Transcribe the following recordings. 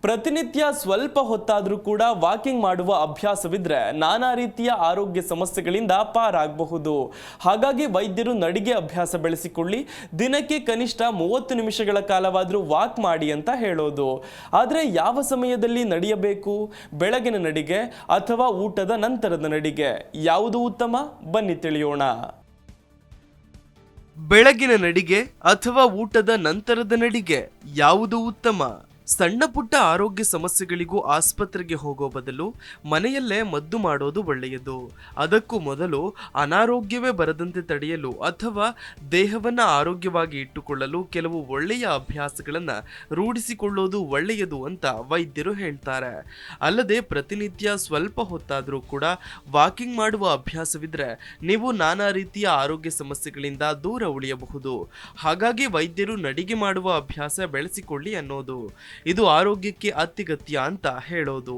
ಪ್ರತಿನಿತ್ಯ ಸ್ವಲ್ಪ ಹೊತ್ತಾದರೂ ಕೂಡ ವಾಕಿಂಗ್ ಮಾಡುವ ಅಭ್ಯಾಸವಿದ್ರೆ ನಾನಾ ರೀತಿಯ ಆರೋಗ್ಯ ಸಮಸ್ಯೆಗಳಿಂದ ಪಾರಾಗಬಹುದು. ಹಾಗಾಗಿ ವೈದ್ಯರು ನಡಿಗೆ ಅಭ್ಯಾಸ ಬೆಳೆಸಿಕೊಳ್ಳಿ, ದಿನಕ್ಕೆ ಕನಿಷ್ಠ 30 ನಿಮಿಷಗಳ ಕಾಲವಾದರೂ ವಾಕ್ ಮಾಡಿ ಅಂತ ಹೇಳೋದು. ಆದರೆ ಯಾವ ಸಮಯದಲ್ಲಿ ನಡೆಯಬೇಕು? ಬೆಳಗಿನ ನಡಿಗೆ ಅಥವಾ ಊಟದ ನಂತರದ ನಡಿಗೆ? ಯಾವುದು ಉತ್ತಮ? ಬನ್ನಿ ತಿಳಿಯೋಣ. ಬೆಳಗಿನ ನಡಿಗೆ ಅಥವಾ ಊಟದ ನಂತರದ ನಡಿಗೆ ಯಾವುದು ಉತ್ತಮ? ಸಣ್ಣ ಪುಟ್ಟ ಆರೋಗ್ಯ ಸಮಸ್ಯೆಗಳಿಗೂ ಆಸ್ಪತ್ರೆಗೆ ಹೋಗೋ ಬದಲು ಮನೆಯಲ್ಲೇ ಮದ್ದು ಮಾಡೋದು ಒಳ್ಳೆಯದು. ಅದಕ್ಕೂ ಮೊದಲು ಅನಾರೋಗ್ಯವೇ ಬರದಂತೆ ತಡೆಯಲು ಅಥವಾ ದೇಹವನ್ನ ಆರೋಗ್ಯವಾಗಿ ಇಟ್ಟುಕೊಳ್ಳಲು ಕೆಲವು ಒಳ್ಳೆಯ ಅಭ್ಯಾಸಗಳನ್ನ ರೂಢಿಸಿಕೊಳ್ಳೋದು ಒಳ್ಳೆಯದು ಅಂತ ವೈದ್ಯರು ಹೇಳ್ತಾರೆ. ಅಲ್ಲದೆ ಪ್ರತಿನಿತ್ಯ ಸ್ವಲ್ಪ ಹೊತ್ತಾದರೂ ಕೂಡ ವಾಕಿಂಗ್ ಮಾಡುವ ಅಭ್ಯಾಸವಿದ್ರೆ ನೀವು ನಾನಾ ರೀತಿಯ ಆರೋಗ್ಯ ಸಮಸ್ಯೆಗಳಿಂದ ದೂರ ಉಳಿಯಬಹುದು. ಹಾಗಾಗಿ ವೈದ್ಯರು ನಡಿಗೆ ಮಾಡುವ ಅಭ್ಯಾಸ ಬೆಳೆಸಿಕೊಳ್ಳಿ ಅನ್ನೋದು. ಇದು ಆರೋಗ್ಯಕ್ಕೆ ಅತ್ಯಗತ್ಯ ಅಂತ ಹೇಳೋದು.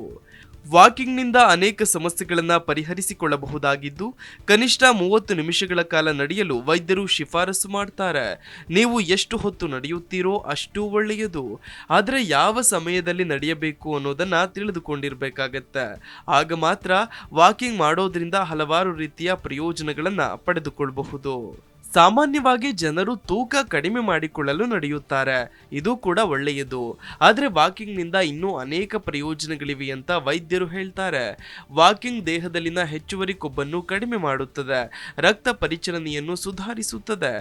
ವಾಕಿಂಗ್ನಿಂದ ಅನೇಕ ಸಮಸ್ಯೆಗಳನ್ನ ಪರಿಹರಿಸಿಕೊಳ್ಳಬಹುದಾಗಿದ್ದು, ಕನಿಷ್ಠ 30 ನಿಮಿಷಗಳ ಕಾಲ ನಡೆಯಲು ವೈದ್ಯರು ಶಿಫಾರಸು ಮಾಡ್ತಾರೆ. ನೀವು ಎಷ್ಟು ಹೊತ್ತು ನಡೆಯುತ್ತೀರೋ ಅಷ್ಟು ಒಳ್ಳೆಯದು. ಆದರೆ ಯಾವ ಸಮಯದಲ್ಲಿ ನಡೆಯಬೇಕು ಅನ್ನೋದನ್ನ ತಿಳಿದುಕೊಂಡಿರ್ಬೇಕಾಗತ್ತೆ. ಆಗ ಮಾತ್ರ ವಾಕಿಂಗ್ ಮಾಡೋದ್ರಿಂದ ಹಲವಾರು ರೀತಿಯ ಪ್ರಯೋಜನಗಳನ್ನ ಪಡೆದುಕೊಳ್ಳಬಹುದು. ಸಾಮಾನ್ಯವಾಗಿ ಜನರು ತೂಕ ಕಡಿಮೆ ಮಾಡಿಕೊಳ್ಳಲು ನಡೆಯುತ್ತಾರೆ, ಇದು ಕೂಡ ಒಳ್ಳೆಯದು. ಆದರೆ ವಾಕಿಂಗ್ನಿಂದ ಇನ್ನೂ ಅನೇಕ ಪ್ರಯೋಜನಗಳಿವೆ ಅಂತ ವೈದ್ಯರು ಹೇಳ್ತಾರೆ. ವಾಕಿಂಗ್ ದೇಹದಲ್ಲಿನ ಹೆಚ್ಚುವರಿ ಕೊಬ್ಬನ್ನು ಕಡಿಮೆ ಮಾಡುತ್ತದೆ, ರಕ್ತ ಪರಿಚಲನೆಯನ್ನು ಸುಧಾರಿಸುತ್ತದೆ,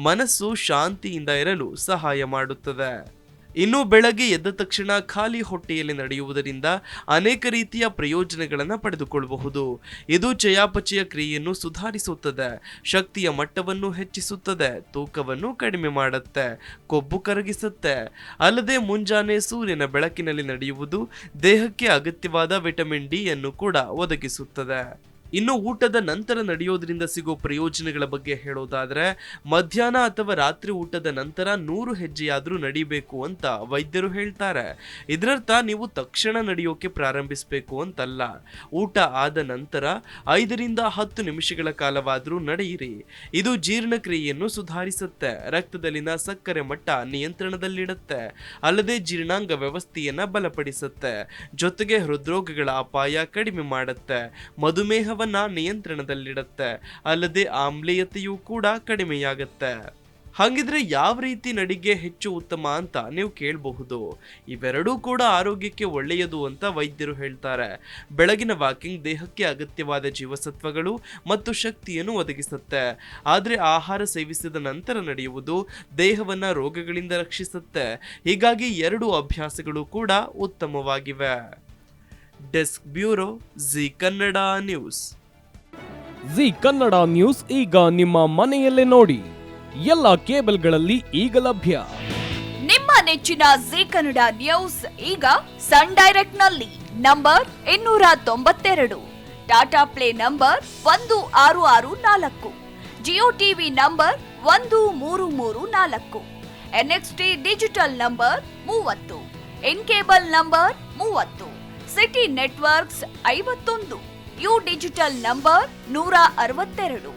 ಮನಸ್ಸು ಶಾಂತಿಯಿಂದ ಇರಲು ಸಹಾಯ ಮಾಡುತ್ತದೆ. ಇನ್ನು ಬೆಳಗ್ಗೆ ಎದ್ದ ತಕ್ಷಣ ಖಾಲಿ ಹೊಟ್ಟೆಯಲ್ಲಿ ನಡೆಯುವುದರಿಂದ ಅನೇಕ ರೀತಿಯ ಪ್ರಯೋಜನಗಳನ್ನು ಪಡೆದುಕೊಳ್ಳಬಹುದು. ಇದು ಚಯಾಪಚಯ ಕ್ರಿಯೆಯನ್ನು ಸುಧಾರಿಸುತ್ತದೆ, ಶಕ್ತಿಯ ಮಟ್ಟವನ್ನು ಹೆಚ್ಚಿಸುತ್ತದೆ, ತೂಕವನ್ನು ಕಡಿಮೆ ಮಾಡುತ್ತೆ, ಕೊಬ್ಬು ಕರಗಿಸುತ್ತೆ. ಅಲ್ಲದೆ ಮುಂಜಾನೆ ಸೂರ್ಯನ ಬೆಳಕಿನಲ್ಲಿ ನಡೆಯುವುದು ದೇಹಕ್ಕೆ ಅಗತ್ಯವಾದ ವಿಟಮಿನ್ ಡಿ ಅನ್ನು ಕೂಡ ಒದಗಿಸುತ್ತದೆ. ಇನ್ನು ಊಟದ ನಂತರ ನಡೆಯೋದ್ರಿಂದ ಸಿಗೋ ಪ್ರಯೋಜನಗಳ ಬಗ್ಗೆ ಹೇಳೋದಾದ್ರೆ, ಮಧ್ಯಾಹ್ನ ಅಥವಾ ರಾತ್ರಿ ಊಟದ ನಂತರ 100 ಹೆಜ್ಜೆಯಾದ್ರೂ ನಡಿಬೇಕು ಅಂತ ವೈದ್ಯರು ಹೇಳ್ತಾರೆ. ಇದರರ್ಥ ನೀವು ತಕ್ಷಣ ನಡೆಯೋಕೆ ಪ್ರಾರಂಭಿಸಬೇಕು ಅಂತಲ್ಲ. ಊಟ ಆದ ನಂತರ 5 ರಿಂದ 10 ನಿಮಿಷಗಳ ಕಾಲವಾದ್ರೂ ನಡೆಯಿರಿ. ಇದು ಜೀರ್ಣಕ್ರಿಯೆಯನ್ನು ಸುಧಾರಿಸುತ್ತೆ, ರಕ್ತದಲ್ಲಿನ ಸಕ್ಕರೆ ಮಟ್ಟ ನಿಯಂತ್ರಣದಲ್ಲಿಡುತ್ತೆ, ಅಲ್ಲದೆ ಜೀರ್ಣಾಂಗ ವ್ಯವಸ್ಥೆಯನ್ನ ಬಲಪಡಿಸುತ್ತೆ, ಜೊತೆಗೆ ಹೃದ್ರೋಗಗಳ ಅಪಾಯ ಕಡಿಮೆ ಮಾಡುತ್ತೆ, ಮಧುಮೇಹ ನಿಯಂತ್ರಣದಲ್ಲಿಡುತ್ತೆ, ಅಲ್ಲದೆ ಆಮ್ಲೀಯತೆಯೂ ಕೂಡ ಕಡಿಮೆಯಾಗುತ್ತೆ. ಹಾಗಿದ್ರೆ ಯಾವ ರೀತಿ ನಡಿಗೆ ಹೆಚ್ಚು ಉತ್ತಮ ಅಂತ ನೀವು ಕೇಳಬಹುದು. ಇವೆರಡೂ ಕೂಡ ಆರೋಗ್ಯಕ್ಕೆ ಒಳ್ಳೆಯದು ಅಂತ ವೈದ್ಯರು ಹೇಳ್ತಾರೆ. ಬೆಳಗಿನ ವಾಕಿಂಗ್ ದೇಹಕ್ಕೆ ಅಗತ್ಯವಾದ ಜೀವಸತ್ವಗಳು ಮತ್ತು ಶಕ್ತಿಯನ್ನು ಒದಗಿಸುತ್ತೆ. ಆದರೆ ಆಹಾರ ಸೇವಿಸಿದ ನಂತರ ನಡೆಯುವುದು ದೇಹವನ್ನ ರೋಗಗಳಿಂದ ರಕ್ಷಿಸುತ್ತೆ. ಹೀಗಾಗಿ 2 ಅಭ್ಯಾಸಗಳು ಕೂಡ ಉತ್ತಮವಾಗಿವೆ. Desk bureau, G Kannada news. G Kannada news ಈಗ ನಿಮ್ಮ ಮನೆಯಲ್ಲೇ ನೋಡಿ. ಎಲ್ಲ ಕೇಬಲ್ಗಳಲ್ಲಿ ಈಗ ಲಭ್ಯ. ನಿಮ್ಮ ನೆಚ್ಚಿನ ಜಿ ಕನ್ನಡ ನ್ಯೂಸ್ ಈಗ ಸನ್ ಡೈರೆಕ್ಟ್ ನಲ್ಲಿ number 292, Tata play number 1664, Jio TV number 1334, NXT digital number 30, in cable number 30, city networks 51, U digital number 162,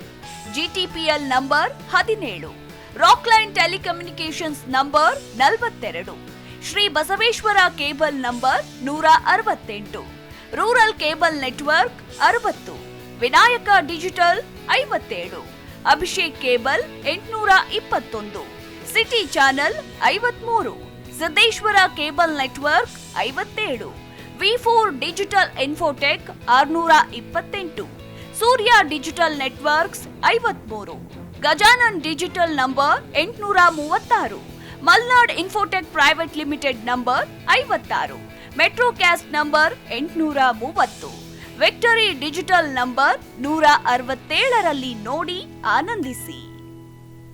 GTPL number 17, Rockline telecommunications number 42, Shri Basaveshwara cable number 168, rural cable network 60, Vinayaka digital 57, Abhishek cable 821, city channel 53, Siddeshwara cable network 57, V4 digital Infotech 628, Surya digital networks 53, Gajanan digital number 836, Malnad Infotech private limited number 56, Metrocast number 830, Victory digital number 167ರಲ್ಲಿ ನೋಡಿ ಆನಂದಿಸಿ.